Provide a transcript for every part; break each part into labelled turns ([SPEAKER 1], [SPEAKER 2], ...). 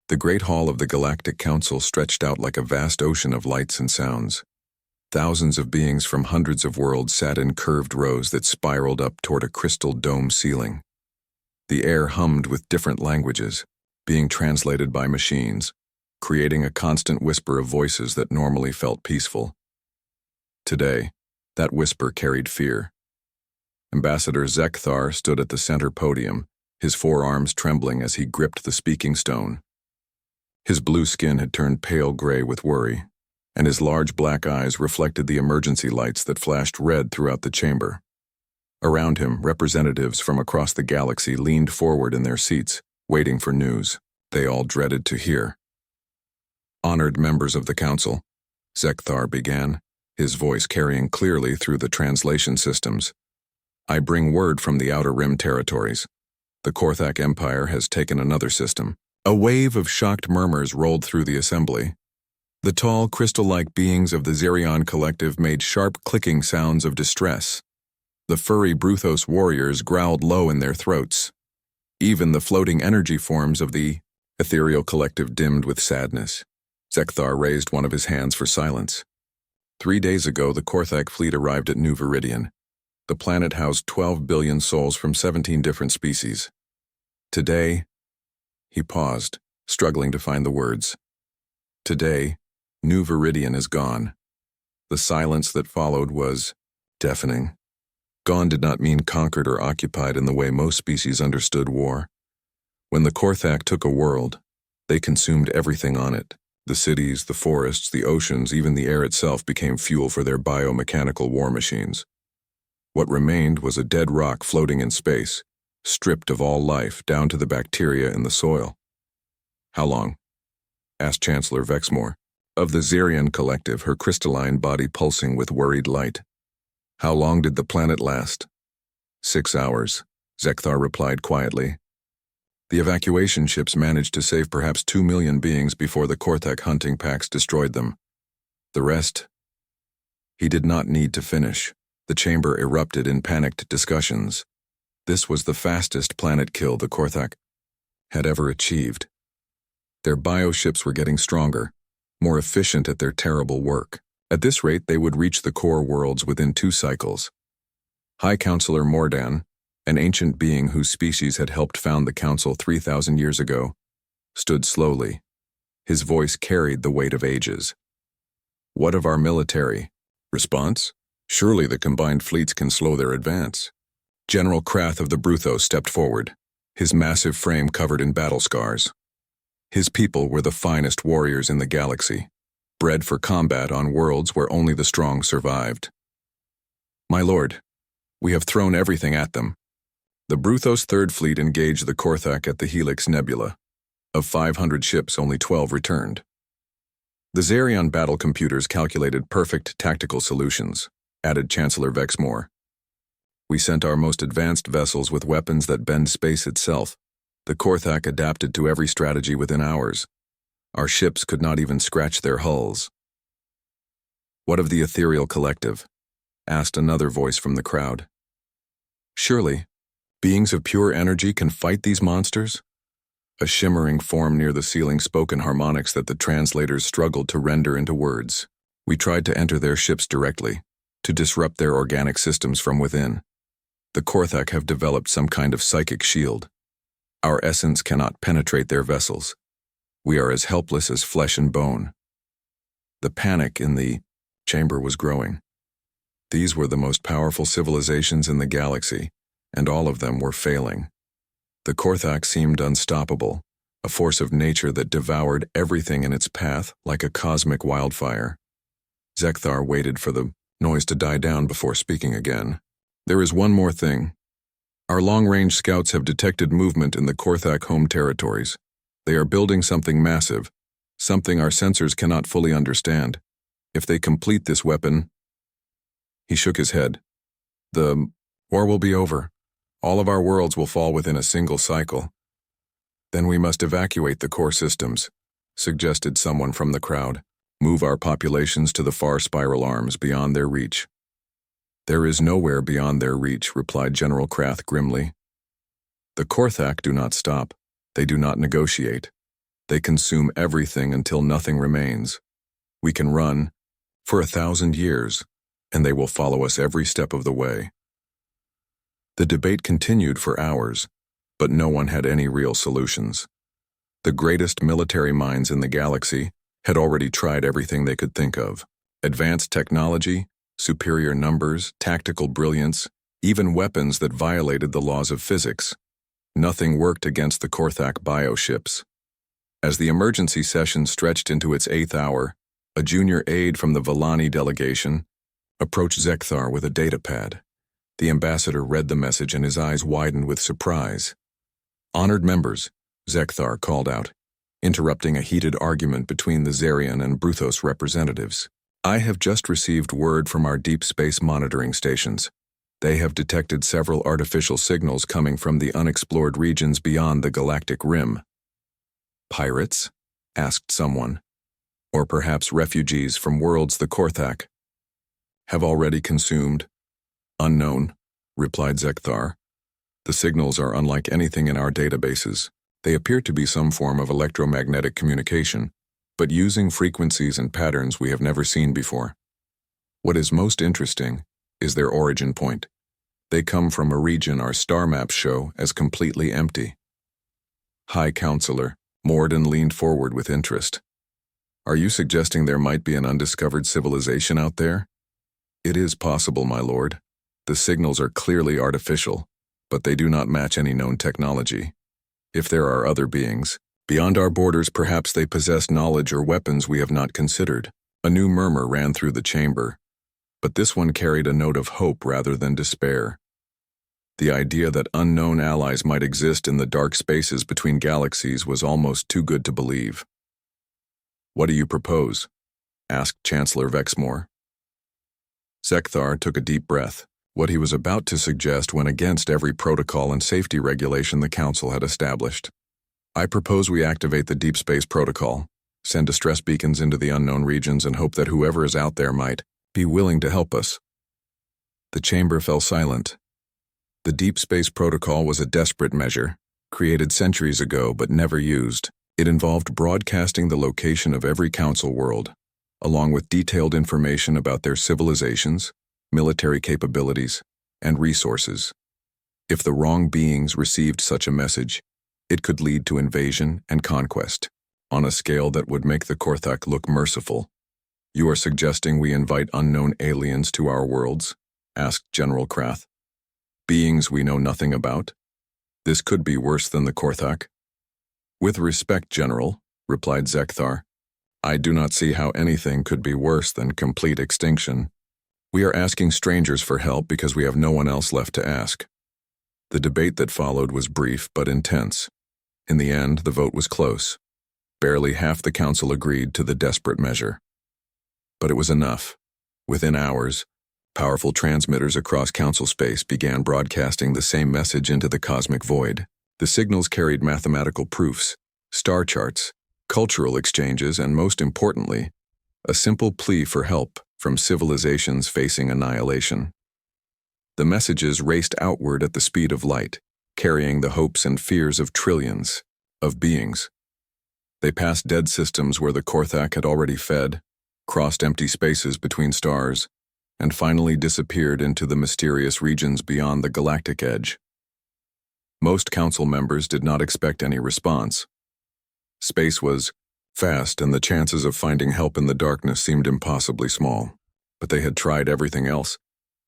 [SPEAKER 1] The great hall of the Galactic Council stretched out like a vast ocean of lights and sounds. Thousands of beings from hundreds of worlds sat in curved rows that spiraled up toward a crystal dome ceiling. The air hummed with different languages, being translated by machines, creating a constant whisper of voices that normally felt peaceful. Today, that whisper carried fear. Ambassador Zekthar stood at the center podium, his forearms trembling as he gripped the speaking stone. His blue skin had turned pale gray with worry, and his large black eyes reflected the emergency lights that flashed red throughout the chamber. Around him, representatives from across the galaxy leaned forward in their seats, waiting for news they all dreaded to hear. "Honored members of the Council," Zekthar began, his voice carrying clearly through the translation systems. "I bring word from the Outer Rim territories. The Korthak Empire has taken another system." A wave of shocked murmurs rolled through the assembly. The tall, crystal-like beings of the Zerion Collective made sharp clicking sounds of distress. The furry Bruthos warriors growled low in their throats. Even the floating energy forms of the Ethereal Collective dimmed with sadness. Zekthar raised one of his hands for silence. 3 days ago, the Korthak fleet arrived at New Viridian. The planet housed 12 billion souls from 17 different species. Today, he paused, struggling to find the words. Today, New Viridian is gone. The silence that followed was deafening. Gone did not mean conquered or occupied in the way most species understood war. When the Korthak took a world, they consumed everything on it. The cities, the forests, the oceans, even the air itself became fuel for their biomechanical war machines. What remained was a dead rock floating in space, stripped of all life down to the bacteria in the soil. "How long?" asked Chancellor Vexmore, of the Zerion Collective, her crystalline body pulsing with worried light. "How long did the planet last?" 6 hours, Zekthar replied quietly. "The evacuation ships managed to save perhaps 2 million beings before the Korthak hunting packs destroyed them. The rest..." He did not need to finish. The chamber erupted in panicked discussions. This was the fastest planet kill the Korthak had ever achieved. Their bioships were getting stronger, more efficient at their terrible work. At this rate, they would reach the core worlds within 2 cycles. High Counselor Mordan, an ancient being whose species had helped found the Council 3,000 years ago, stood slowly. His voice carried the weight of ages. "What of our military?" Response? "Surely the combined fleets can slow their advance." General Krath of the Bruthos stepped forward, his massive frame covered in battle scars. His people were the finest warriors in the galaxy, bred for combat on worlds where only the strong survived. "My lord, we have thrown everything at them." The Bruthos Third Fleet engaged the Korthak at the Helix Nebula. Of 500 ships, only 12 returned. The Zerion battle computers calculated perfect tactical solutions, added Chancellor Vexmore. "We sent our most advanced vessels with weapons that bend space itself. The Korthak adapted to every strategy within hours. Our ships could not even scratch their hulls." "What of the Ethereal Collective?" asked another voice from the crowd. "Surely, beings of pure energy can fight these monsters?" A shimmering form near the ceiling spoke in harmonics that the translators struggled to render into words. "We tried to enter their ships directly, to disrupt their organic systems from within. The Korthak have developed some kind of psychic shield. Our essence cannot penetrate their vessels. We are as helpless as flesh and bone." The panic in the chamber was growing. These were the most powerful civilizations in the galaxy, and all of them were failing. The Korthak seemed unstoppable, a force of nature that devoured everything in its path like a cosmic wildfire. Zekthar waited for the noise to die down before speaking again. "There is one more thing. Our long-range scouts have detected movement in the Korthak home territories. They are building something massive, something our sensors cannot fully understand. If they complete this weapon..." He shook his head. "The war will be over. All of our worlds will fall within a single cycle. Then we must evacuate the core systems," suggested someone from the crowd. "Move our populations to the far spiral arms beyond their reach." "There is nowhere beyond their reach," replied General Krath grimly. "The Korthak do not stop. They do not negotiate. They consume everything until nothing remains. We can run for 1,000 years, and they will follow us every step of the way. The debate continued for hours, but no one had any real solutions. The greatest military minds in the galaxy had already tried everything they could think of. Advanced technology, superior numbers, tactical brilliance, even weapons that violated the laws of physics. Nothing worked against the Korthak bioships. As the emergency session stretched into its 8th hour, a junior aide from the Villani delegation approached Zekthar with a datapad. The ambassador read the message and his eyes widened with surprise. "Honored members," Zekthar called out, interrupting a heated argument between the Zarian and Bruthos representatives. "I have just received word from our deep space monitoring stations. They have detected several artificial signals coming from the unexplored regions beyond the galactic rim." "Pirates?" asked someone. "Or perhaps refugees from worlds the Korthak have already consumed?" "Unknown," replied Zekthar. "The signals are unlike anything in our databases. They appear to be some form of electromagnetic communication, but using frequencies and patterns we have never seen before. What is most interesting is their origin point. They come from a region our star maps show as completely empty." High Counselor Morden leaned forward with interest. "Are you suggesting there might be an undiscovered civilization out there?" "It is possible, my lord. The signals are clearly artificial, but they do not match any known technology. If there are other beings beyond our borders, perhaps they possess knowledge or weapons we have not considered." A new murmur ran through the chamber, but this one carried a note of hope rather than despair. The idea that unknown allies might exist in the dark spaces between galaxies was almost too good to believe. "What do you propose?" asked Chancellor Vexmore. Zekthar took a deep breath. What he was about to suggest went against every protocol and safety regulation the Council had established. "I propose we activate the Deep Space Protocol, send distress beacons into the unknown regions, and hope that whoever is out there might be willing to help us." The chamber fell silent. The Deep Space Protocol was a desperate measure, created centuries ago but never used. It involved broadcasting the location of every Council world, along with detailed information about their civilizations, military capabilities, and resources. If the wrong beings received such a message, it could lead to invasion and conquest, on a scale that would make the Korthak look merciful. "You are suggesting we invite unknown aliens to our worlds?" asked General Krath. "Beings we know nothing about? This could be worse than the Korthak." "With respect, General," replied Zekthar, "I do not see how anything could be worse than complete extinction. We are asking strangers for help because we have no one else left to ask." The debate that followed was brief but intense. In the end, the vote was close. Barely half the Council agreed to the desperate measure. But it was enough. Within hours, powerful transmitters across Council space began broadcasting the same message into the cosmic void. The signals carried mathematical proofs, star charts, cultural exchanges, and most importantly, a simple plea for help from civilizations facing annihilation. The messages raced outward at the speed of light, carrying the hopes and fears of trillions of beings. They passed dead systems where the Korthak had already fed, crossed empty spaces between stars, and finally disappeared into the mysterious regions beyond the galactic edge. Most Council members did not expect any response. Space was vast, and the chances of finding help in the darkness seemed impossibly small. But they had tried everything else,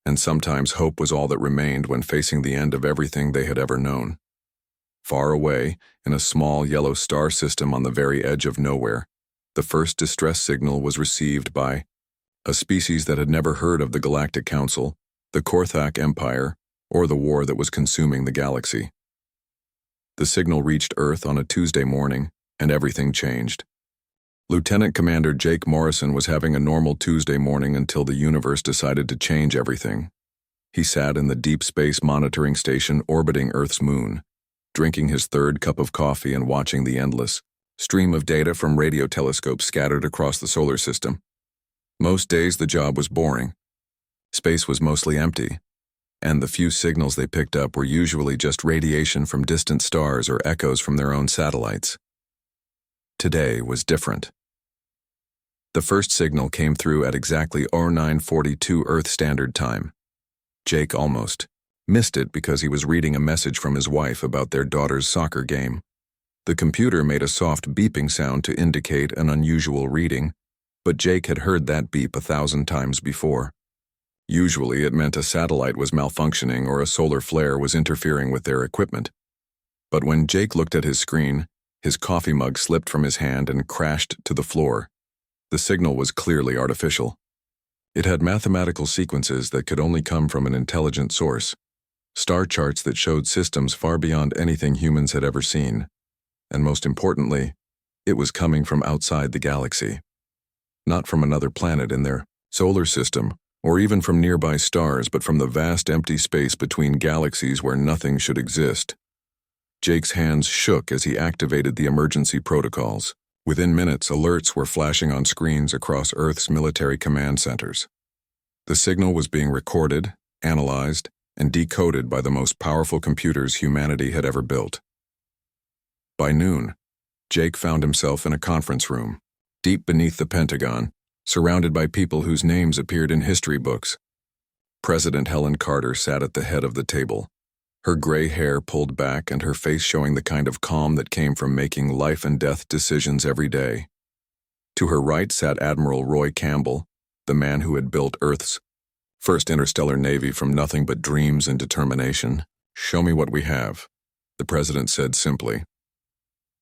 [SPEAKER 1] and sometimes hope was all that remained when facing the end of everything they had ever known. Far away, in a small yellow star system on the very edge of nowhere, the first distress signal was received by a species that had never heard of the Galactic Council, the Korthak Empire, or the war that was consuming the galaxy. The signal reached Earth on a Tuesday morning, and everything changed. Lieutenant Commander Jake Morrison was having a normal Tuesday morning until the universe decided to change everything. He sat in the Deep Space Monitoring Station orbiting Earth's moon, drinking his third cup of coffee and watching the endless stream of data from radio telescopes scattered across the solar system. Most days the job was boring. Space was mostly empty, and the few signals they picked up were usually just radiation from distant stars or echoes from their own satellites. Today was different. The first signal came through at exactly 0942 Earth Standard Time. Jake almost missed it because he was reading a message from his wife about their daughter's soccer game. The computer made a soft beeping sound to indicate an unusual reading, but Jake had heard that beep 1,000 times before. Usually it meant a satellite was malfunctioning or a solar flare was interfering with their equipment. But when Jake looked at his screen, his coffee mug slipped from his hand and crashed to the floor. The signal was clearly artificial. It had mathematical sequences that could only come from an intelligent source, star charts that showed systems far beyond anything humans had ever seen. And most importantly, it was coming from outside the galaxy. Not from another planet in their solar system, or even from nearby stars, but from the vast empty space between galaxies where nothing should exist. Jake's hands shook as he activated the emergency protocols. Within minutes, alerts were flashing on screens across Earth's military command centers. The signal was being recorded, analyzed, and decoded by the most powerful computers humanity had ever built. By noon, Jake found himself in a conference room, deep beneath the Pentagon, surrounded by people whose names appeared in history books. President Helen Carter sat at the head of the table, her gray hair pulled back and her face showing the kind of calm that came from making life-and-death decisions every day. To her right sat Admiral Roy Campbell, the man who had built Earth's first interstellar navy from nothing but dreams and determination. "Show me what we have," the president said simply.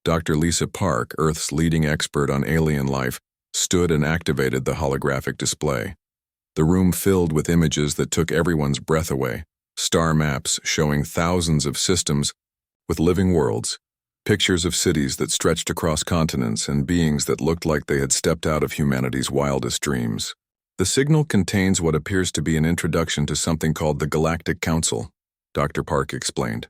[SPEAKER 1] Dr. Lisa Park, Earth's leading expert on alien life, stood and activated the holographic display. The room filled with images that took everyone's breath away. Star maps showing thousands of systems with living worlds, pictures of cities that stretched across continents and beings that looked like they had stepped out of humanity's wildest dreams. The signal contains what appears to be an introduction to something called the Galactic Council, Dr. Park explained.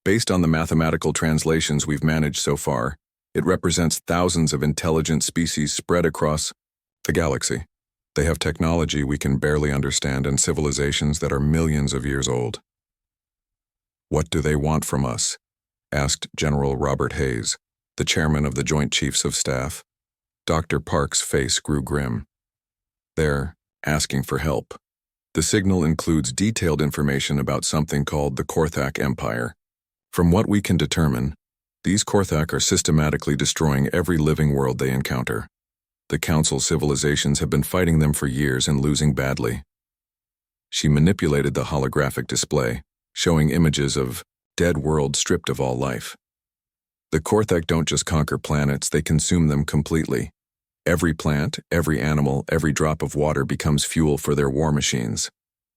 [SPEAKER 1] Based on the mathematical translations we've managed so far, it represents thousands of intelligent species spread across the galaxy. They have technology we can barely understand and civilizations that are millions of years old. "What do they want from us?" asked General Robert Hayes, the chairman of the Joint Chiefs of Staff. Dr. Park's face grew grim. "They're asking for help. The signal includes detailed information about something called the Korthak Empire. From what we can determine, these Korthak are systematically destroying every living world they encounter. The Council civilizations have been fighting them for years and losing badly." She manipulated the holographic display, showing images of dead worlds stripped of all life. The Korthak don't just conquer planets, they consume them completely. Every plant, every animal, every drop of water becomes fuel for their war machines.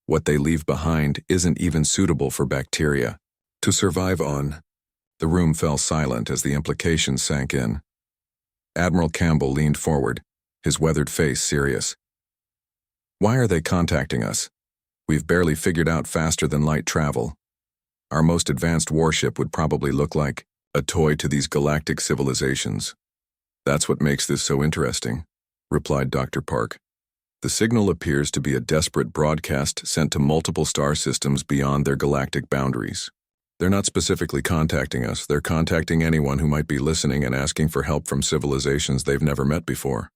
[SPEAKER 1] What they leave behind isn't even suitable for bacteria to survive on. The room fell silent as the implications sank in. Admiral Campbell leaned forward, his weathered face serious. "Why are they contacting us? We've barely figured out faster than light travel. Our most advanced warship would probably look like a toy to these galactic civilizations." "That's what makes this so interesting," replied Dr. Park. "The signal appears to be a desperate broadcast sent to multiple star systems beyond their galactic boundaries. They're not specifically contacting us, they're contacting anyone who might be listening and asking for help from civilizations they've never met before."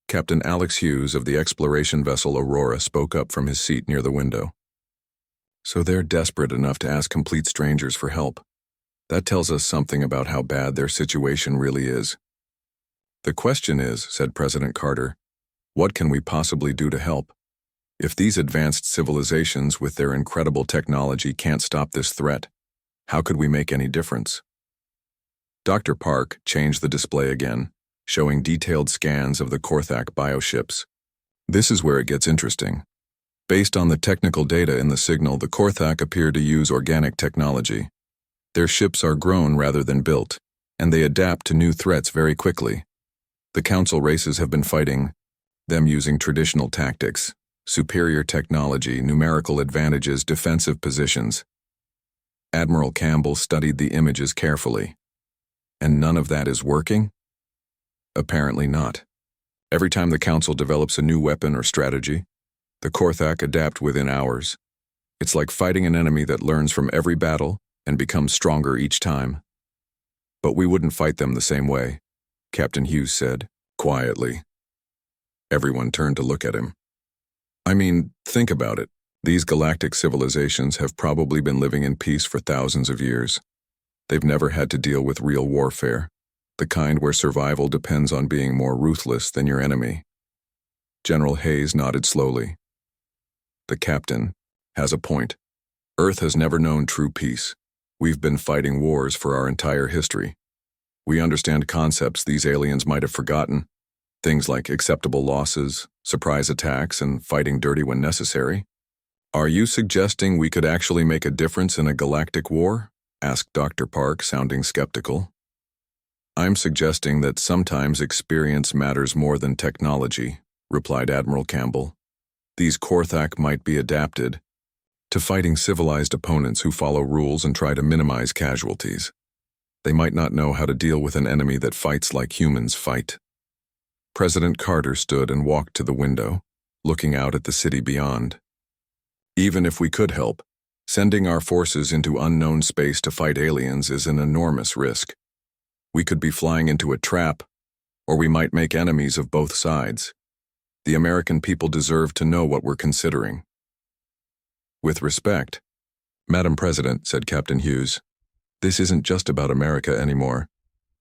[SPEAKER 1] Captain Alex Hughes of the exploration vessel Aurora spoke up from his seat near the window. "So they're desperate enough to ask complete strangers for help. That tells us something about how bad their situation really is." "The question is," said President Carter, "what can we possibly do to help? If these advanced civilizations with their incredible technology can't stop this threat, how could we make any difference?" Dr. Park changed the display again, showing detailed scans of the Korthak bioships. "This is where it gets interesting. Based on the technical data in the signal, the Korthak appear to use organic technology. Their ships are grown rather than built, and they adapt to new threats very quickly. The Council races have been fighting them using traditional tactics, superior technology, numerical advantages, defensive positions." Admiral Campbell studied the images carefully. "And none of that is working?" "Apparently not. Every time the Council develops a new weapon or strategy, the Korthak adapt within hours. It's like fighting an enemy that learns from every battle and becomes stronger each time. But we wouldn't fight them the same way. Captain Hughes said, quietly. Everyone turned to look at him. I mean, think about it. These galactic civilizations have probably been living in peace for thousands of years. They've never had to deal with real warfare, the kind where survival depends on being more ruthless than your enemy. General Hayes nodded slowly. The captain has a point. Earth has never known true peace. We've been fighting wars for our entire history. We understand concepts these aliens might have forgotten, things like acceptable losses, surprise attacks, and fighting dirty when necessary. Are you suggesting we could actually make a difference in a galactic war? Asked Dr. Park, sounding skeptical. I'm suggesting that sometimes experience matters more than technology, replied Admiral Campbell. These Korthak might be adapted to fighting civilized opponents who follow rules and try to minimize casualties. They might not know how to deal with an enemy that fights like humans fight. President Carter stood and walked to the window, looking out at the city beyond. Even if we could help, sending our forces into unknown space to fight aliens is an enormous risk. We could be flying into a trap, or we might make enemies of both sides. The American people deserve to know what we're considering. With respect, Madam President, said Captain Hughes, this isn't just about America anymore.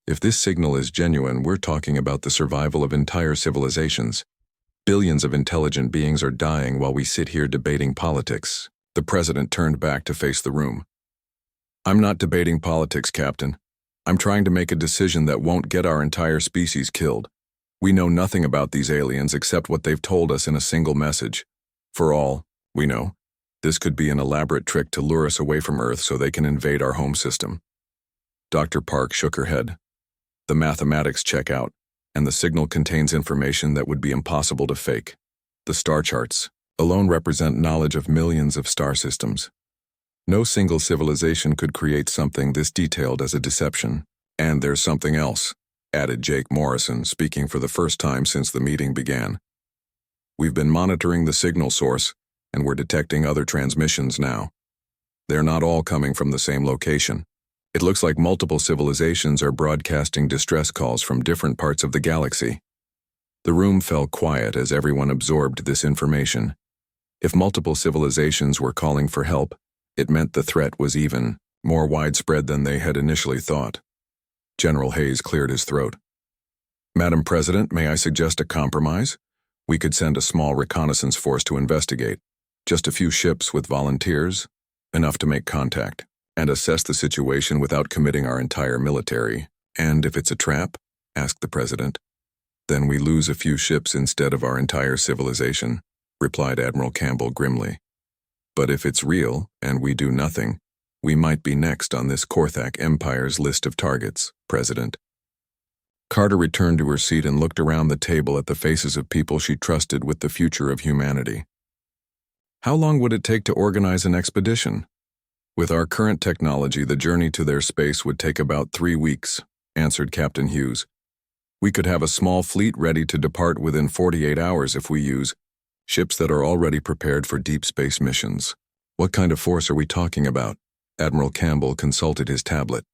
[SPEAKER 1] If this signal is genuine, we're talking about the survival of entire civilizations. Billions of intelligent beings are dying while we sit here debating politics. The President turned back to face the room. I'm not debating politics, Captain. I'm trying to make a decision that won't get our entire species killed. We know nothing about these aliens except what they've told us in a single message. For all we know, this could be an elaborate trick to lure us away from Earth so they can invade our home system. Dr. Park shook her head. The mathematics check out, and the signal contains information that would be impossible to fake. The star charts alone represent knowledge of millions of star systems. No single civilization could create something this detailed as a deception. And there's something else, added Jake Morrison, speaking for the first time since the meeting began. We've been monitoring the signal source, and we're detecting other transmissions now. They're not all coming from the same location. It looks like multiple civilizations are broadcasting distress calls from different parts of the galaxy. The room fell quiet as everyone absorbed this information. If multiple civilizations were calling for help, it meant the threat was even more widespread than they had initially thought. General Hayes cleared his throat. Madam President, may I suggest a compromise? We could send a small reconnaissance force to investigate. Just a few ships with volunteers, enough to make contact, and assess the situation without committing our entire military. And if it's a trap, asked the President, then we lose a few ships instead of our entire civilization, replied Admiral Campbell grimly. But if it's real, and we do nothing, we might be next on this Korthak Empire's list of targets, President. Carter returned to her seat and looked around the table at the faces of people she trusted with the future of humanity. How long would it take to organize an expedition? With our current technology, the journey to their space would take about 3 weeks, answered Captain Hughes. We could have a small fleet ready to depart within 48 hours if we use ships that are already prepared for deep space missions. What kind of force are we talking about? Admiral Campbell consulted his tablet.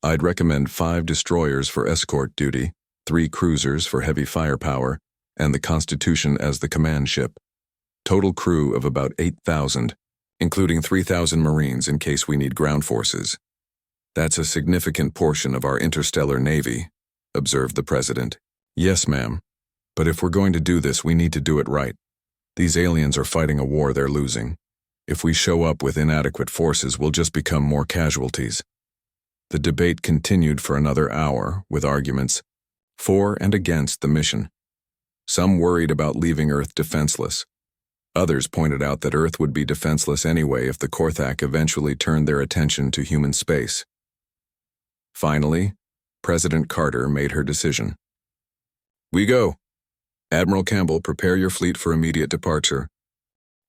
[SPEAKER 1] I'd recommend 5 destroyers for escort duty, 3 cruisers for heavy firepower, and the Constitution as the command ship. Total crew of about 8,000, including 3,000 Marines in case we need ground forces. That's a significant portion of our interstellar navy, observed the President. Yes, ma'am. But if we're going to do this, we need to do it right. These aliens are fighting a war they're losing. If we show up with inadequate forces, we'll just become more casualties. The debate continued for another hour, with arguments for and against the mission. Some worried about leaving Earth defenseless. Others pointed out that Earth would be defenseless anyway if the Korthak eventually turned their attention to human space. Finally, President Carter made her decision. We go. Admiral Campbell, prepare your fleet for immediate departure.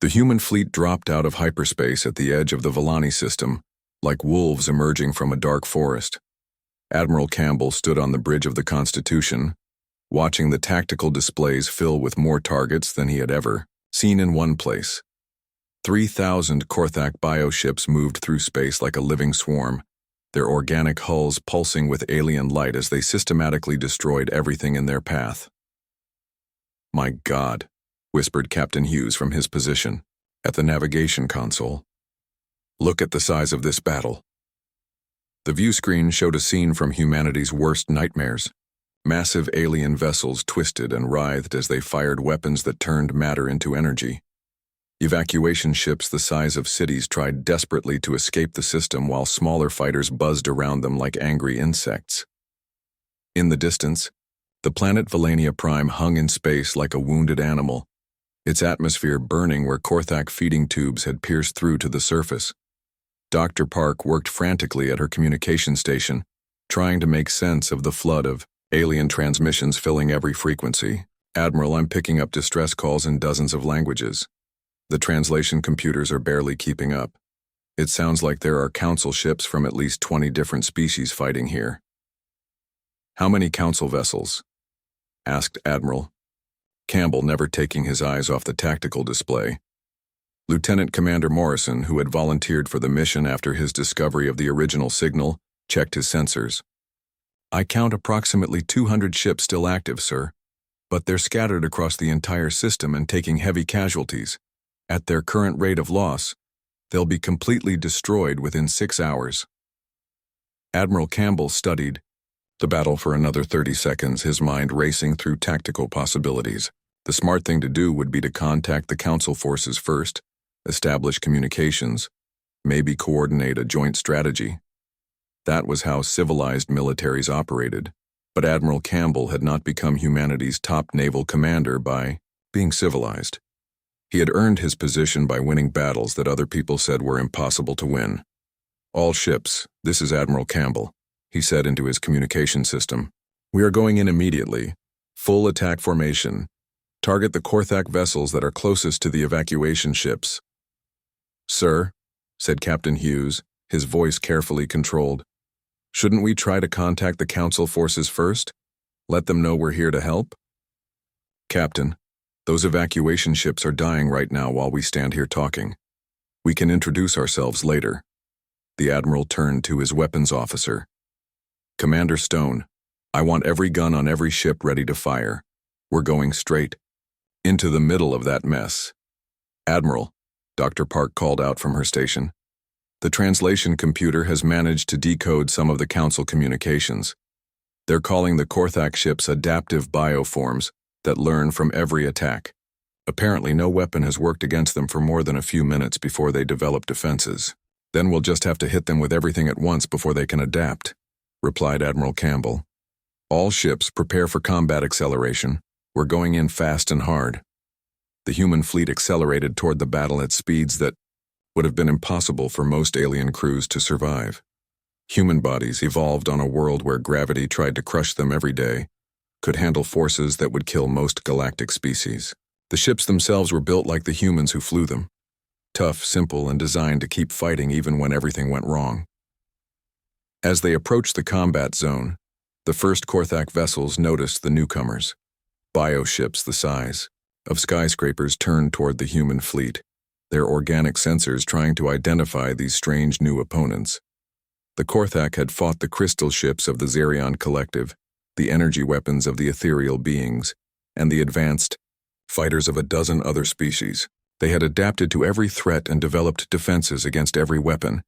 [SPEAKER 1] The human fleet dropped out of hyperspace at the edge of the Villani system, like wolves emerging from a dark forest. Admiral Campbell stood on the bridge of the Constitution, watching the tactical displays fill with more targets than he had ever seen in one place. 3,000 Korthak bioships moved through space like a living swarm, their organic hulls pulsing with alien light as they systematically destroyed everything in their path. "My God," whispered Captain Hughes from his position at the navigation console. "Look at the size of this battle." The view screen showed a scene from humanity's worst nightmares. Massive alien vessels twisted and writhed as they fired weapons that turned matter into energy. Evacuation ships the size of cities tried desperately to escape the system while smaller fighters buzzed around them like angry insects. In the distance, the planet Valania Prime hung in space like a wounded animal, its atmosphere burning where Korthak feeding tubes had pierced through to the surface. Dr. Park worked frantically at her communication station, trying to make sense of the flood of alien transmissions filling every frequency. "Admiral, I'm picking up distress calls in dozens of languages. The translation computers are barely keeping up. It sounds like there are council ships from at least 20 different species fighting here." "How many council vessels?" asked Admiral Campbell, never taking his eyes off the tactical display. Lieutenant Commander Morrison, who had volunteered for the mission after his discovery of the original signal, checked his sensors. "I count approximately 200 ships still active, sir, but they're scattered across the entire system and taking heavy casualties. At their current rate of loss, they'll be completely destroyed within 6 hours." Admiral Campbell studied the battle for another 30 seconds, his mind racing through tactical possibilities. The smart thing to do would be to contact the Council forces first, establish communications, maybe coordinate a joint strategy. That was how civilized militaries operated, but Admiral Campbell had not become humanity's top naval commander by being civilized. He had earned his position by winning battles that other people said were impossible to win. "All ships, this is Admiral Campbell," he said into his communication system. "We are going in immediately. Full attack formation. Target the Korthak vessels that are closest to the evacuation ships." "Sir," said Captain Hughes, his voice carefully controlled, "shouldn't we try to contact the Council forces first? Let them know we're here to help?" "Captain, those evacuation ships are dying right now while we stand here talking. We can introduce ourselves later." The Admiral turned to his weapons officer. "Commander Stone, I want every gun on every ship ready to fire. We're going straight into the middle of that mess." "Admiral," Dr. Park called out from her station, "the translation computer has managed to decode some of the Council communications. They're calling the Korthak ships adaptive bioforms that learn from every attack. Apparently no weapon has worked against them for more than a few minutes before they develop defenses. Then we'll just have to hit them with everything at once before they can adapt," replied Admiral Campbell. "All ships prepare for combat acceleration. We're going in fast and hard." The human fleet accelerated toward the battle at speeds that would have been impossible for most alien crews to survive. Human bodies evolved on a world where gravity tried to crush them every day, could handle forces that would kill most galactic species. The ships themselves were built like the humans who flew them. Tough, simple, and designed to keep fighting even when everything went wrong. As they approached the combat zone, the first Korthak vessels noticed the newcomers. Bioships the size of skyscrapers turned toward the human fleet, their organic sensors trying to identify these strange new opponents. The Korthak had fought the crystal ships of the Xerion Collective, the energy weapons of the ethereal beings, and the advanced fighters of a dozen other species. They had adapted to every threat and developed defenses against every weapon,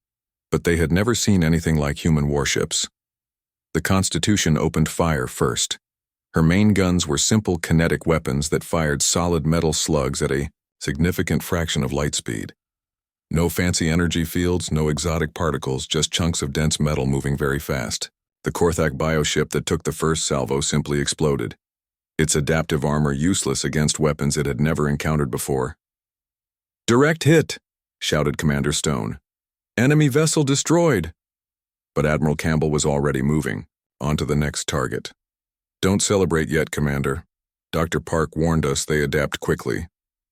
[SPEAKER 1] but they had never seen anything like human warships. The Constitution opened fire first. Her main guns were simple kinetic weapons that fired solid metal slugs at a significant fraction of light speed. No fancy energy fields, no exotic particles, just chunks of dense metal moving very fast. The Korthak bioship that took the first salvo simply exploded, its adaptive armor useless against weapons it had never encountered before. "Direct hit!" shouted Commander Stone. "Enemy vessel destroyed!" But Admiral Campbell was already moving, on to the next target. "Don't celebrate yet, Commander. Dr. Park warned us they adapt quickly.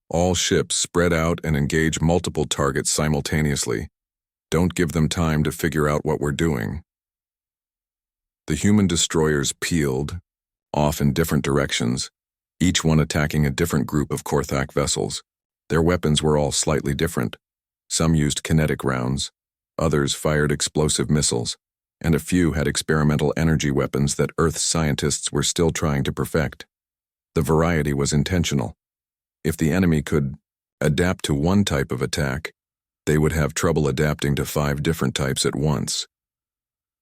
[SPEAKER 1] All ships spread out and engage multiple targets simultaneously. Don't give them time to figure out what we're doing." The human destroyers peeled, off in different directions, each one attacking a different group of Korthak vessels. Their weapons were all slightly different. Some used kinetic rounds, others fired explosive missiles, and a few had experimental energy weapons that Earth's scientists were still trying to perfect. The variety was intentional. If the enemy could adapt to one type of attack, they would have trouble adapting to 5 different types at once.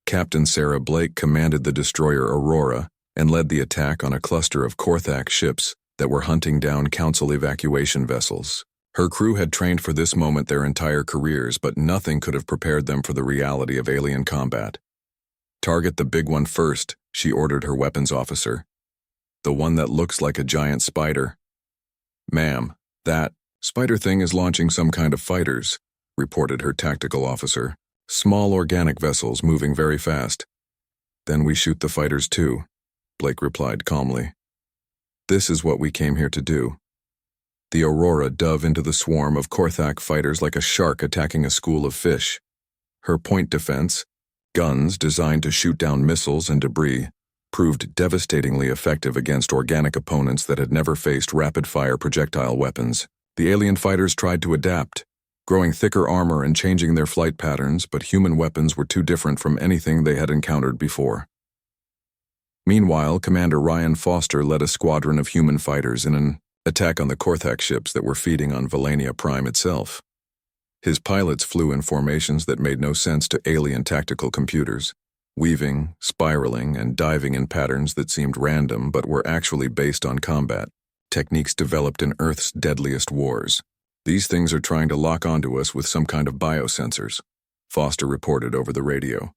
[SPEAKER 1] Captain Sarah Blake commanded the destroyer Aurora and led the attack on a cluster of Korthak ships that were hunting down Council evacuation vessels. Her crew had trained for this moment their entire careers, but nothing could have prepared them for the reality of alien combat. "Target the big one first," she ordered her weapons officer. "The one that looks like a giant spider." "Ma'am, that spider thing is launching some kind of fighters," reported her tactical officer. "Small organic vessels moving very fast." "Then we shoot the fighters too," Blake replied calmly. "This is what we came here to do." The Aurora dove into the swarm of Korthak fighters like a shark attacking a school of fish. Her point defense, guns designed to shoot down missiles and debris, proved devastatingly effective against organic opponents that had never faced rapid-fire projectile weapons. The alien fighters tried to adapt, growing thicker armor and changing their flight patterns, but human weapons were too different from anything they had encountered before. Meanwhile, Commander Ryan Foster led a squadron of human fighters in an attack on the Korthak ships that were feeding on Valania Prime itself. His pilots flew in formations that made no sense to alien tactical computers, weaving, spiraling, and diving in patterns that seemed random but were actually based on combat techniques developed in Earth's deadliest wars. "These things are trying to lock onto us with some kind of biosensors," Foster reported over the radio.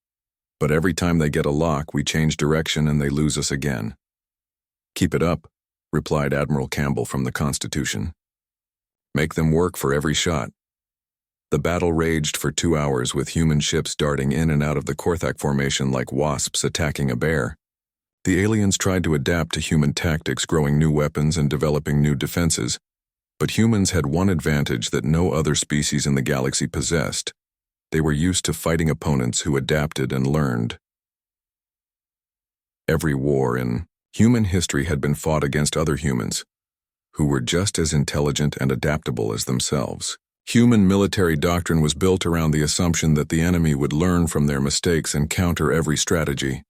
[SPEAKER 1] "But every time they get a lock, we change direction and they lose us again." "Keep it up," replied Admiral Campbell from the Constitution. "Make them work for every shot." The battle raged for 2 hours with human ships darting in and out of the Korthak formation like wasps attacking a bear. The aliens tried to adapt to human tactics, growing new weapons and developing new defenses, but humans had one advantage that no other species in the galaxy possessed. They were used to fighting opponents who adapted and learned. Every war in human history had been fought against other humans, who were just as intelligent and adaptable as themselves. Human military doctrine was built around the assumption that the enemy would learn from their mistakes and counter every strategy.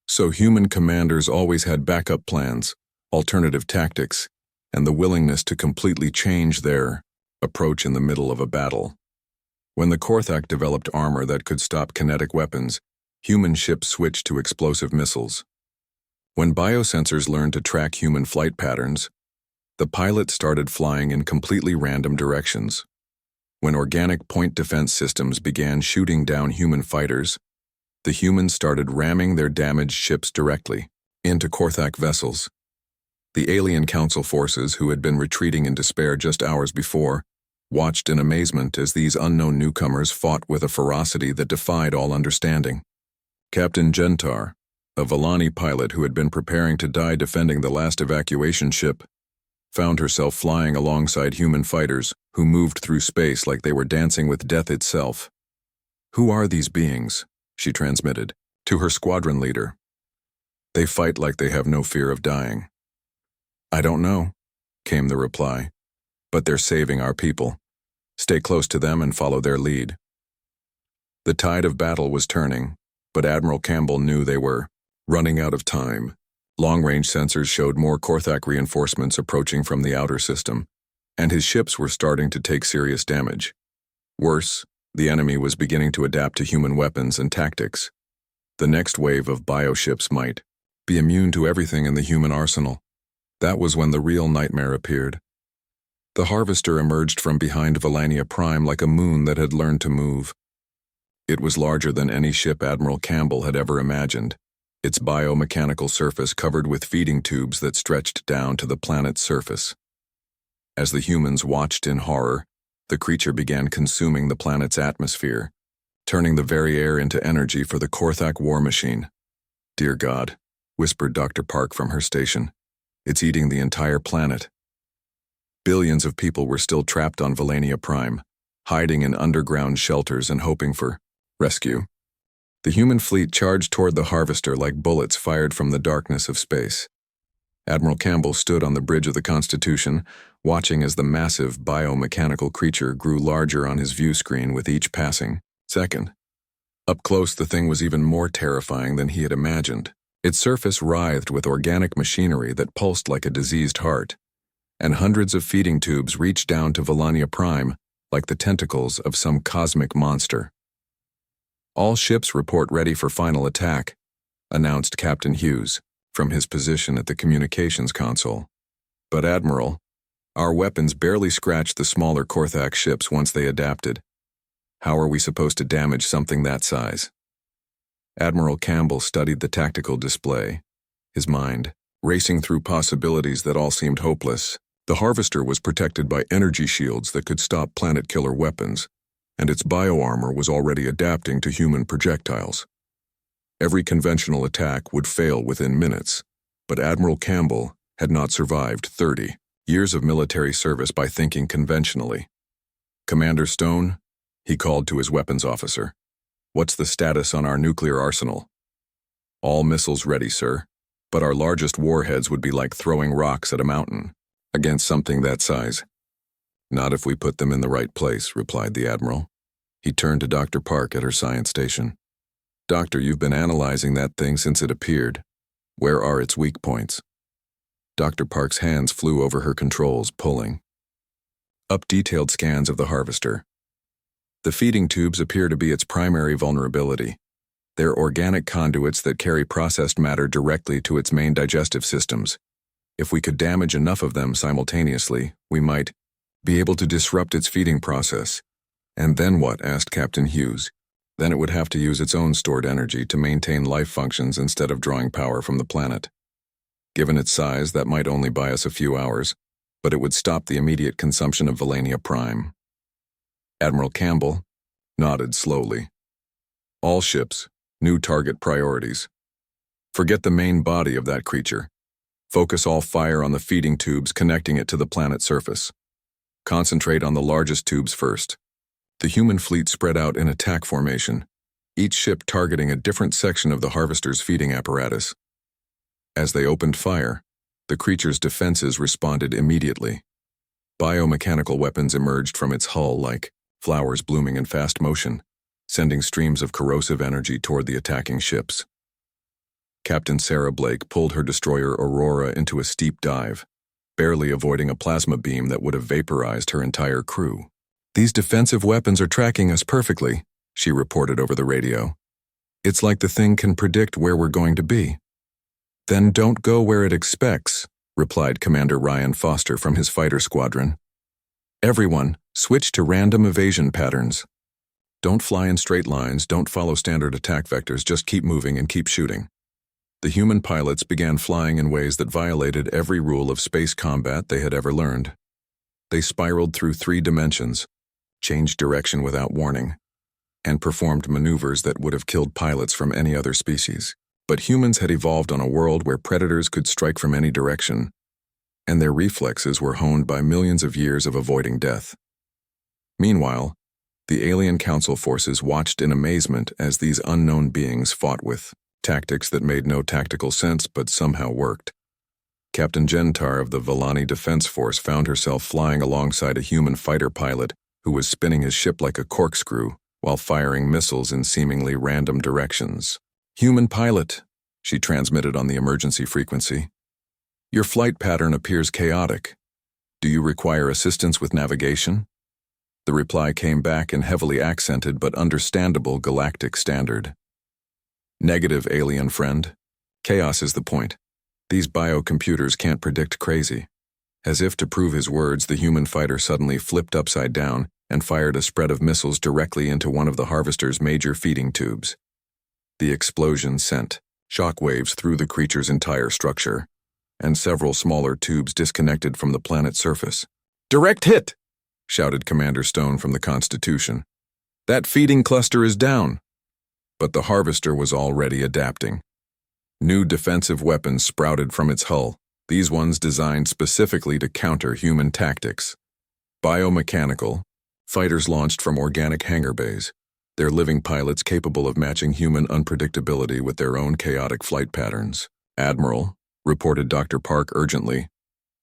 [SPEAKER 1] So human commanders always had backup plans, alternative tactics, and the willingness to completely change their approach in the middle of a battle. When the Korthak developed armor that could stop kinetic weapons, human ships switched to explosive missiles. When biosensors learned to track human flight patterns, the pilots started flying in completely random directions. When organic point defense systems began shooting down human fighters, the humans started ramming their damaged ships directly into Korthak vessels. The alien council forces, who had been retreating in despair just hours before, watched in amazement as these unknown newcomers fought with a ferocity that defied all understanding. Captain Gentar, a Valani pilot who had been preparing to die defending the last evacuation ship, found herself flying alongside human fighters who moved through space like they were dancing with death itself. "Who are these beings?" she transmitted to her squadron leader. "They fight like they have no fear of dying." "I don't know," came the reply, "but they're saving our people. Stay close to them and follow their lead." The tide of battle was turning, but Admiral Campbell knew they were running out of time. Long-range sensors showed more Korthak reinforcements approaching from the outer system, and his ships were starting to take serious damage. Worse, the enemy was beginning to adapt to human weapons and tactics. The next wave of bioships might be immune to everything in the human arsenal. That was when the real nightmare appeared. The Harvester emerged from behind Valania Prime like a moon that had learned to move. It was larger than any ship Admiral Campbell had ever imagined, its biomechanical surface covered with feeding tubes that stretched down to the planet's surface. As the humans watched in horror, the creature began consuming the planet's atmosphere, turning the very air into energy for the Korthak war machine. "Dear God," whispered Dr. Park from her station, "it's eating the entire planet." Billions of people were still trapped on Valania Prime, hiding in underground shelters and hoping for rescue. The human fleet charged toward the Harvester like bullets fired from the darkness of space. Admiral Campbell stood on the bridge of the Constitution, watching as the massive biomechanical creature grew larger on his view screen with each passing second. Up close, the thing was even more terrifying than he had imagined. Its surface writhed with organic machinery that pulsed like a diseased heart, and hundreds of feeding tubes reached down to Volania Prime like the tentacles of some cosmic monster. "All ships report ready for final attack," announced Captain Hughes from his position at the communications console. "But Admiral, our weapons barely scratched the smaller Korthak ships once they adapted. How are we supposed to damage something that size?" Admiral Campbell studied the tactical display, his mind racing through possibilities that all seemed hopeless. The Harvester was protected by energy shields that could stop planet-killer weapons, and its bioarmor was already adapting to human projectiles. Every conventional attack would fail within minutes, but Admiral Campbell had not survived 30 years of military service by thinking conventionally. "Commander Stone," he called to his weapons officer, "what's the status on our nuclear arsenal?" "All missiles ready, sir, but our largest warheads would be like throwing rocks at a mountain against something that size." "Not if we put them in the right place," replied the Admiral. He turned to Dr. Park at her science station. "Doctor, you've been analyzing that thing since it appeared. Where are its weak points?" Dr. Park's hands flew over her controls, pulling up detailed scans of the Harvester. The feeding tubes appear to be its primary vulnerability. They're organic conduits that carry processed matter directly to its main digestive systems. If we could damage enough of them simultaneously, we might be able to disrupt its feeding process. "And then what?" asked Captain Hughes. "Then it would have to use its own stored energy to maintain life functions instead of drawing power from the planet. Given its size, that might only buy us a few hours, but it would stop the immediate consumption of Volania Prime." Admiral Campbell nodded slowly. "All ships, new target priorities. Forget the main body of that creature. Focus all fire on the feeding tubes connecting it to the planet's surface. Concentrate on the largest tubes first." The human fleet spread out in attack formation, each ship targeting a different section of the Harvester's feeding apparatus. As they opened fire, the creature's defenses responded immediately. Biomechanical weapons emerged from its hull like flowers blooming in fast motion, sending streams of corrosive energy toward the attacking ships. Captain Sarah Blake pulled her destroyer Aurora into a steep dive, barely avoiding a plasma beam that would have vaporized her entire crew. "These defensive weapons are tracking us perfectly," she reported over the radio. "It's like the thing can predict where we're going to be." "Then don't go where it expects," replied Commander Ryan Foster from his fighter squadron. "Everyone, switch to random evasion patterns. Don't fly in straight lines, don't follow standard attack vectors, just keep moving and keep shooting." The human pilots began flying in ways that violated every rule of space combat they had ever learned. They spiraled through 3 dimensions, changed direction without warning, and performed maneuvers that would have killed pilots from any other species. But humans had evolved on a world where predators could strike from any direction, and their reflexes were honed by millions of years of avoiding death. Meanwhile, the alien council forces watched in amazement as these unknown beings fought with tactics that made no tactical sense but somehow worked. Captain Gentar of the Volani Defense Force found herself flying alongside a human fighter pilot who was spinning his ship like a corkscrew while firing missiles in seemingly random directions. "Human pilot," she transmitted on the emergency frequency. "Your flight pattern appears chaotic. Do you require assistance with navigation?" The reply came back in heavily accented but understandable Galactic standard. "Negative, alien friend. Chaos is the point. These biocomputers can't predict crazy." As if to prove his words, the human fighter suddenly flipped upside down and fired a spread of missiles directly into one of the Harvester's major feeding tubes. The explosion sent shockwaves through the creature's entire structure, and several smaller tubes disconnected from the planet's surface. "Direct hit!" shouted Commander Stone from the Constitution. "That feeding cluster is down." But the Harvester was already adapting. New defensive weapons sprouted from its hull, these ones designed specifically to counter human tactics. Biomechanical, fighters launched from organic hangar bays, their living pilots capable of matching human unpredictability with their own chaotic flight patterns. "Admiral," reported Dr. Park urgently,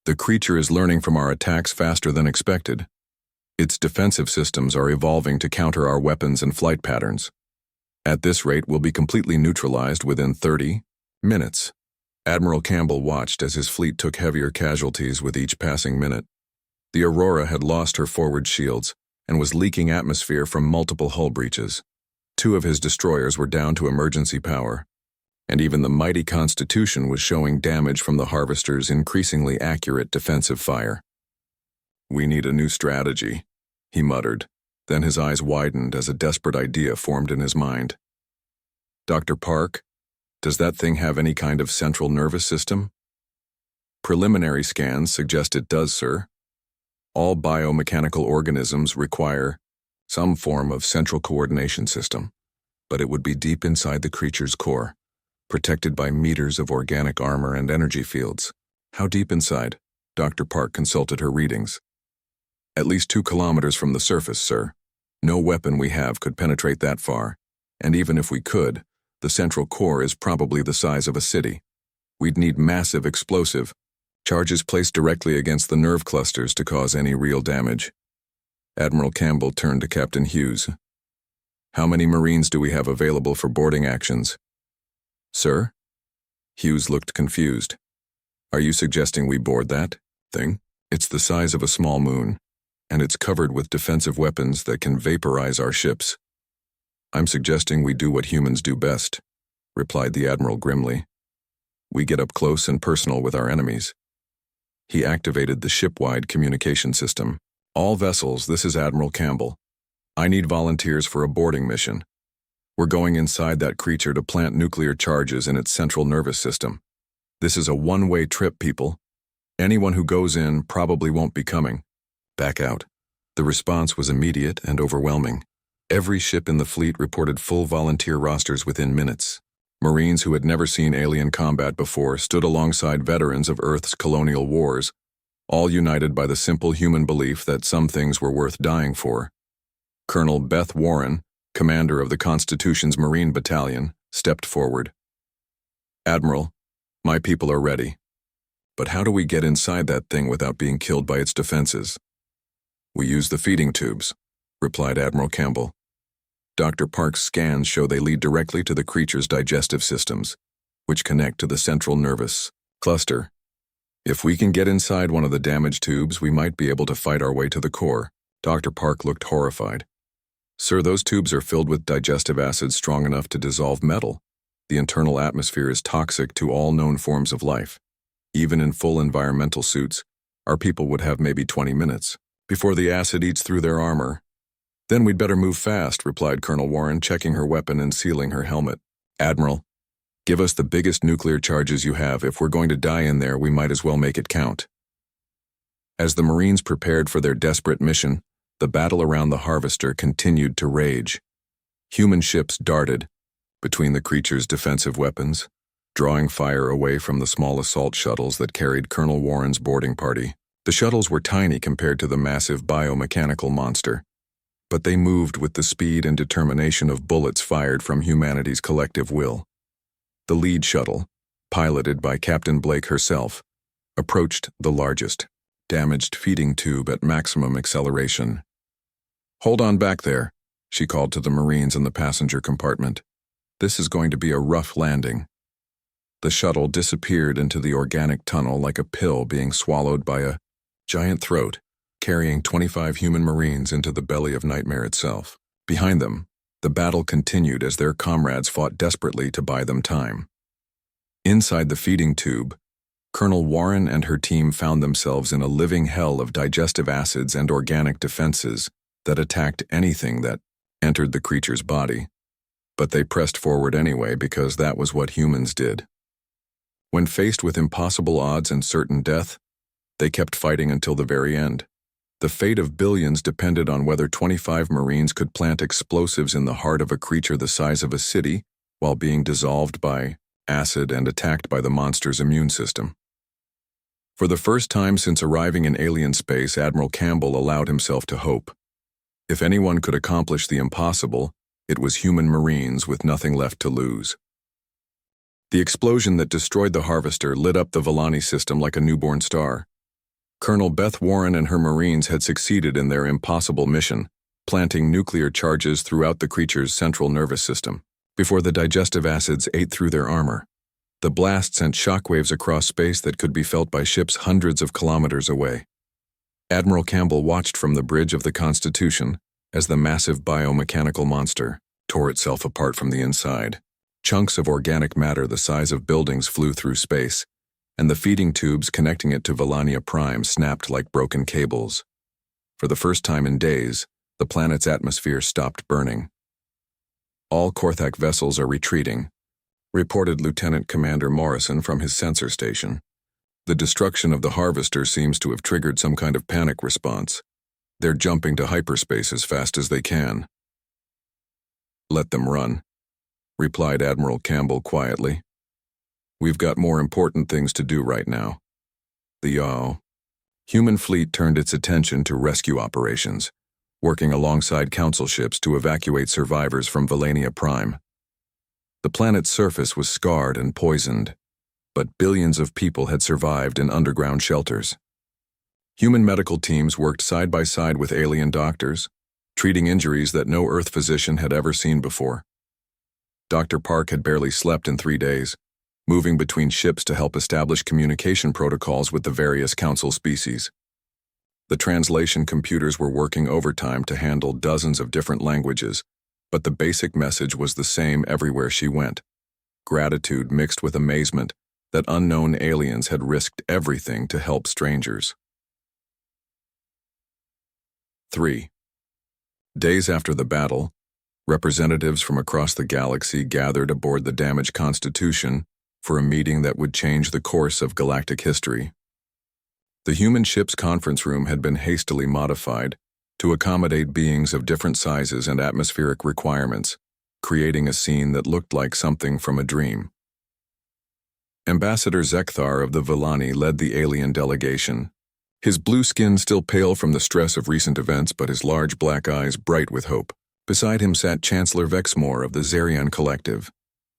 [SPEAKER 1] "the creature is learning from our attacks faster than expected. Its defensive systems are evolving to counter our weapons and flight patterns. At this rate, we'll be completely neutralized within 30 minutes. Admiral Campbell watched as his fleet took heavier casualties with each passing minute. The Aurora had lost her forward shields and was leaking atmosphere from multiple hull breaches. 2 of his destroyers were down to emergency power, and even the mighty Constitution was showing damage from the Harvester's increasingly accurate defensive fire. "We need a new strategy," he muttered. Then his eyes widened as a desperate idea formed in his mind. "Dr. Park, does that thing have any kind of central nervous system?" "Preliminary scans suggest it does, sir. All biomechanical organisms require some form of central coordination system, but it would be deep inside the creature's core, protected by meters of organic armor and energy fields." "How deep inside?" Dr. Park consulted her readings. "At least 2 kilometers from the surface, sir. No weapon we have could penetrate that far, and even if we could, the central core is probably the size of a city. We'd need massive explosive charges placed directly against the nerve clusters to cause any real damage." Admiral Campbell turned to Captain Hughes. "How many Marines do we have available for boarding actions?" "Sir?" Hughes looked confused. "Are you suggesting we board that thing? It's the size of a small moon, and it's covered with defensive weapons that can vaporize our ships." "I'm suggesting we do what humans do best," replied the Admiral grimly. "We get up close and personal with our enemies." He activated the ship-wide communication system. "All vessels, this is Admiral Campbell. I need volunteers for a boarding mission. We're going inside that creature to plant nuclear charges in its central nervous system. This is a one-way trip, people. Anyone who goes in probably won't be coming. Back out." The response was immediate and overwhelming. Every ship in the fleet reported full volunteer rosters within minutes. Marines who had never seen alien combat before stood alongside veterans of Earth's colonial wars, all united by the simple human belief that some things were worth dying for. Colonel Beth Warren, commander of the Constitution's Marine Battalion, stepped forward. "Admiral, my people are ready. But how do we get inside that thing without being killed by its defenses?" "We use the feeding tubes," replied Admiral Campbell. "Dr. Park's scans show they lead directly to the creature's digestive systems, which connect to the central nervous cluster. If we can get inside one of the damaged tubes, we might be able to fight our way to the core." Dr. Park looked horrified. "Sir, those tubes are filled with digestive acid strong enough to dissolve metal. The internal atmosphere is toxic to all known forms of life. Even in full environmental suits, our people would have maybe 20 minutes before the acid eats through their armor." "Then we'd better move fast," replied Colonel Warren, checking her weapon and sealing her helmet. "Admiral, give us the biggest nuclear charges you have. If we're going to die in there, we might as well make it count." As the Marines prepared for their desperate mission, the battle around the Harvester continued to rage. Human ships darted between the creature's defensive weapons, drawing fire away from the small assault shuttles that carried Colonel Warren's boarding party. The shuttles were tiny compared to the massive biomechanical monster, but they moved with the speed and determination of bullets fired from humanity's collective will. The lead shuttle, piloted by Captain Blake herself, approached the largest, damaged feeding tube at maximum acceleration. "Hold on back there," she called to the Marines in the passenger compartment. "This is going to be a rough landing." The shuttle disappeared into the organic tunnel like a pill being swallowed by a giant throat, carrying 25 human Marines into the belly of nightmare itself. Behind them, the battle continued as their comrades fought desperately to buy them time. Inside the feeding tube, Colonel Warren and her team found themselves in a living hell of digestive acids and organic defenses that attacked anything that entered the creature's body. But they pressed forward anyway because that was what humans did. When faced with impossible odds and certain death, they kept fighting until the very end. The fate of billions depended on whether 25 Marines could plant explosives in the heart of a creature the size of a city while being dissolved by acid and attacked by the monster's immune system. For the first time since arriving in alien space, Admiral Campbell allowed himself to hope. If anyone could accomplish the impossible, it was human Marines with nothing left to lose. The explosion that destroyed the Harvester lit up the Villani system like a newborn star. Colonel Beth Warren and her Marines had succeeded in their impossible mission, planting nuclear charges throughout the creature's central nervous system. before the digestive acids ate through their armor. The blast sent shockwaves across space that could be felt by ships hundreds of kilometers away. Admiral Campbell watched from the bridge of the Constitution as the massive biomechanical monster tore itself apart from the inside. Chunks of organic matter the size of buildings flew through space, and the feeding tubes connecting it to Valania Prime snapped like broken cables. For the first time in days, the planet's atmosphere stopped burning. All Korthak vessels are retreating, reported Lieutenant Commander Morrison from his sensor station. The destruction of the Harvester seems to have triggered some kind of panic response. They're jumping to hyperspace as fast as they can. Let them run, replied Admiral Campbell quietly. We've got more important things to do right now. The human fleet turned its attention to rescue operations, working alongside council ships to evacuate survivors from Valania Prime. The planet's surface was scarred and poisoned, but billions of people had survived in underground shelters. Human medical teams worked side by side with alien doctors, treating injuries that no Earth physician had ever seen before. Dr. Park had barely slept in 3 days, moving between ships to help establish communication protocols with the various council species. The translation computers were working overtime to handle dozens of different languages, but the basic message was the same everywhere she went: gratitude mixed with amazement that unknown aliens had risked everything to help strangers. 3. Days after the battle, representatives from across the galaxy gathered aboard the damaged Constitution for a meeting that would change the course of galactic history. The human ship's conference room had been hastily modified to accommodate beings of different sizes and atmospheric requirements, creating a scene that looked like something from a dream. Ambassador Zekthar of the Villani led the alien delegation, his blue skin still pale from the stress of recent events but his large black eyes bright with hope. Beside him sat Chancellor Vexmore of the Zerion Collective,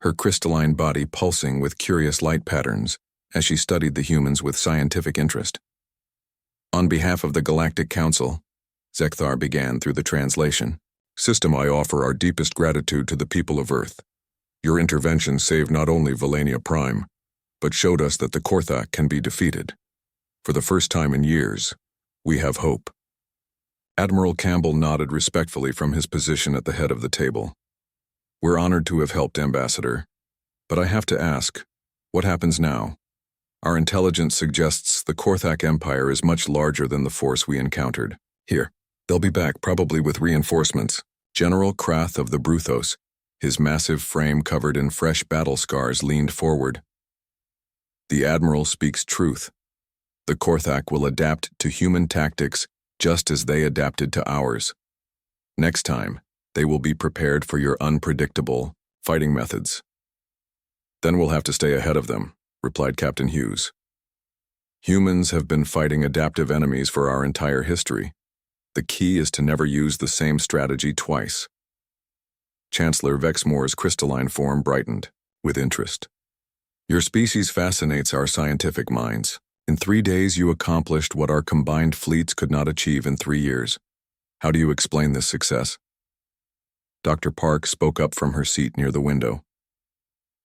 [SPEAKER 1] her crystalline body pulsing with curious light patterns as she studied the humans with scientific interest. On behalf of the Galactic Council, Zekthar began through the translation. System, I offer our deepest gratitude to the people of Earth. Your intervention saved not only Valania Prime, but showed us that the Korthak can be defeated. For the first time in years, we have hope. Admiral Campbell nodded respectfully from his position at the head of the table. We're honored to have helped, Ambassador, but I have to ask, what happens now? Our intelligence suggests the Korthak Empire is much larger than the force we encountered. Here, they'll be back, probably with reinforcements. General Krath of the Bruthos, his massive frame covered in fresh battle scars, leaned forward. The Admiral speaks truth. The Korthak will adapt to human tactics just as they adapted to ours. Next time, they will be prepared for your unpredictable fighting methods. Then we'll have to stay ahead of them, replied Captain Hughes. Humans have been fighting adaptive enemies for our entire history. The key is to never use the same strategy twice. Chancellor Vexmore's crystalline form brightened with interest. Your species fascinates our scientific minds. In 3 days, you accomplished what our combined fleets could not achieve in 3 years. How do you explain this success? Dr. Park spoke up from her seat near the window.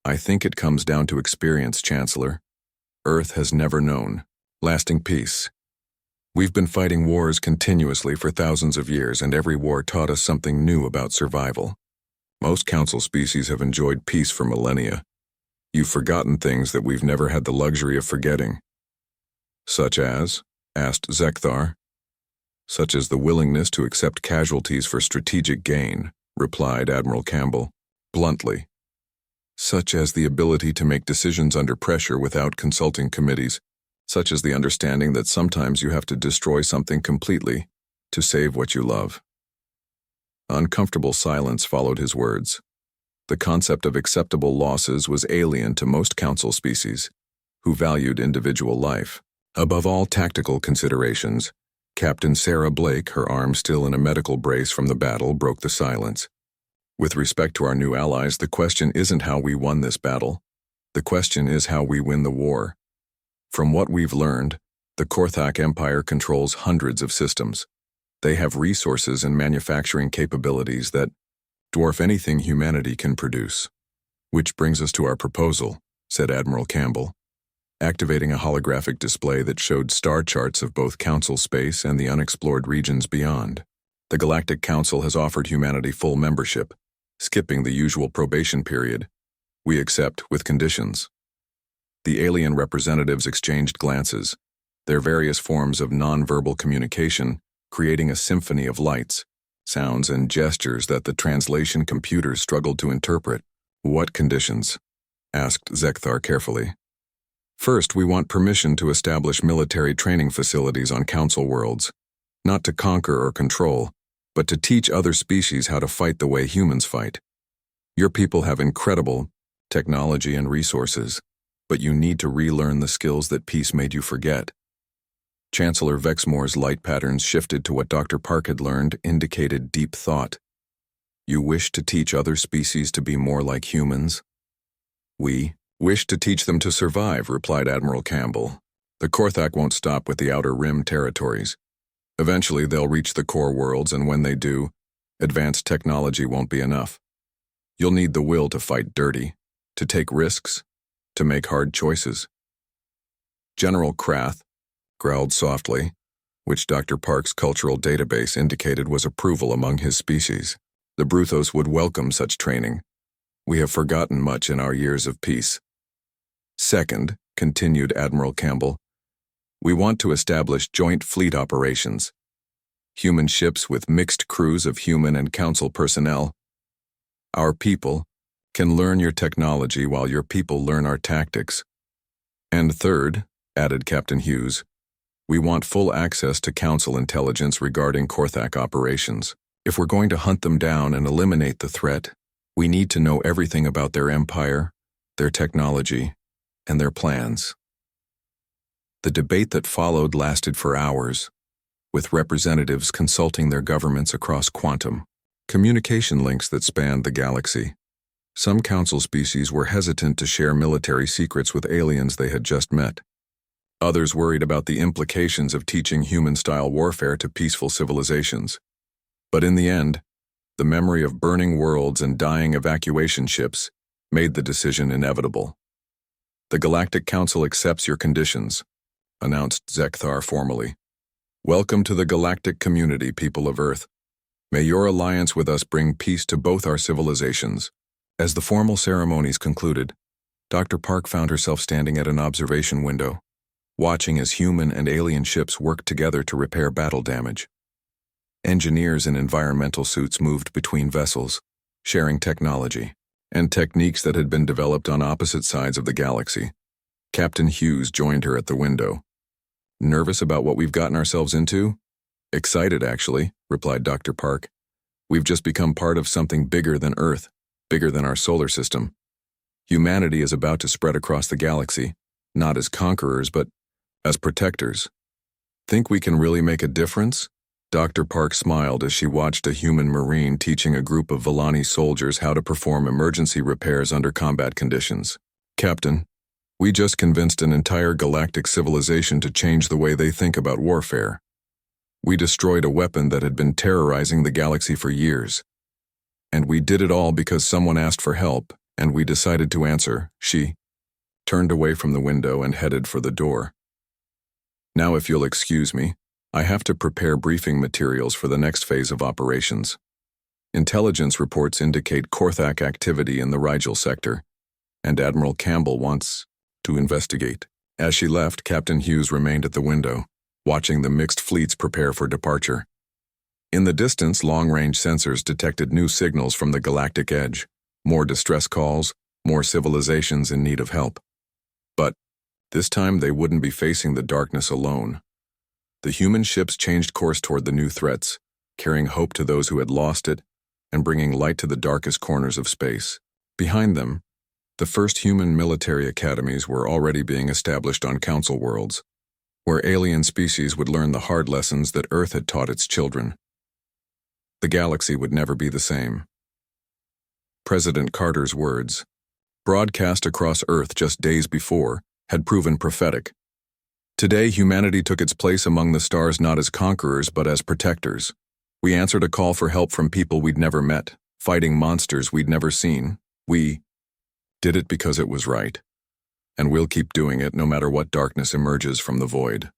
[SPEAKER 1] I think it comes down to experience, Chancellor. Earth has never known lasting peace. We've been fighting wars continuously for thousands of years, and every war taught us something new about survival. Most council species have enjoyed peace for millennia. You've forgotten things that we've never had the luxury of forgetting. Such as? Asked Zekthar. Such as the willingness to accept casualties for strategic gain, replied Admiral Campbell, bluntly. Such as the ability to make decisions under pressure without consulting committees, such as the understanding that sometimes you have to destroy something completely to save what you love. Uncomfortable silence followed his words. The concept of acceptable losses was alien to most council species, who valued individual life. Above all tactical considerations, Captain Sarah Blake, her arm still in a medical brace from the battle, broke the silence. With respect to our new allies, the question isn't how we won this battle. The question is how we win the war. From what we've learned, the Korthak Empire controls hundreds of systems. They have resources and manufacturing capabilities that, dwarf anything humanity can produce. Which brings us to our proposal, said Admiral Campbell, activating a holographic display that showed star charts of both Council space and the unexplored regions beyond. The Galactic Council has offered humanity full membership, skipping the usual probation period. We accept with conditions. The alien representatives exchanged glances, their various forms of non-verbal communication creating a symphony of lights, sounds, and gestures that the translation computers struggled to interpret. What conditions? Asked Zekthar carefully. First, we want permission to establish military training facilities on Council worlds, not to conquer or control, but to teach other species how to fight the way humans fight. Your people have incredible technology and resources, but you need to relearn the skills that peace made you forget. Chancellor Vexmore's light patterns shifted to what Dr. Park had learned indicated deep thought. You wish to teach other species to be more like humans? We wish to teach them to survive, replied Admiral Campbell. The Korthak won't stop with the Outer Rim territories. Eventually they'll reach the core worlds, and when they do, advanced technology won't be enough. You'll need the will to fight dirty, to take risks, to make hard choices. General Krath growled softly, which Dr. Park's cultural database indicated was approval among his species. The Bruthos would welcome such training. We have forgotten much in our years of peace. Second, continued Admiral Campbell, we want to establish joint fleet operations. Human ships with mixed crews of human and council personnel. Our people can learn your technology while your people learn our tactics. And third, added Captain Hughes, we want full access to council intelligence regarding Korthak operations. If we're going to hunt them down and eliminate the threat, we need to know everything about their empire, their technology, and their plans. The debate that followed lasted for hours, with representatives consulting their governments across quantum communication links that spanned the galaxy. Some council species were hesitant to share military secrets with aliens they had just met. Others worried about the implications of teaching human-style warfare to peaceful civilizations. But in the end, the memory of burning worlds and dying evacuation ships made the decision inevitable. The Galactic Council accepts your conditions, announced Zekthar formally. Welcome to the galactic community, people of Earth. May your alliance with us bring peace to both our civilizations. As the formal ceremonies concluded, Dr. Park found herself standing at an observation window, watching as human and alien ships worked together to repair battle damage. Engineers in environmental suits moved between vessels, sharing technology and techniques that had been developed on opposite sides of the galaxy. Captain Hughes joined her at the window. Nervous about what we've gotten ourselves into? Excited, actually, replied Dr. Park. We've just become part of something bigger than Earth, bigger than our solar system. Humanity is about to spread across the galaxy, not as conquerors, but as protectors. Think we can really make a difference? Dr. Park smiled as she watched a human Marine teaching a group of Villani soldiers how to perform emergency repairs under combat conditions. Captain, we just convinced an entire galactic civilization to change the way they think about warfare. We destroyed a weapon that had been terrorizing the galaxy for years. And we did it all because someone asked for help, and we decided to answer. She turned away from the window and headed for the door. Now, if you'll excuse me, I have to prepare briefing materials for the next phase of operations. Intelligence reports indicate Korthak activity in the Rigel sector, and Admiral Campbell wants to investigate. As she left, Captain Hughes remained at the window, watching the mixed fleets prepare for departure. In the distance, long-range sensors detected new signals from the galactic edge, more distress calls, more civilizations in need of help. But this time they wouldn't be facing the darkness alone. The human ships changed course toward the new threats, carrying hope to those who had lost it and bringing light to the darkest corners of space. Behind them, the first human military academies were already being established on Council worlds, where alien species would learn the hard lessons that Earth had taught its children. The galaxy would never be the same. President Carter's words, broadcast across Earth just days before, had proven prophetic. Today, humanity took its place among the stars not as conquerors but as protectors. We answered a call for help from people we'd never met, fighting monsters we'd never seen. We did it because it was right. And we'll keep doing it no matter what darkness emerges from the void.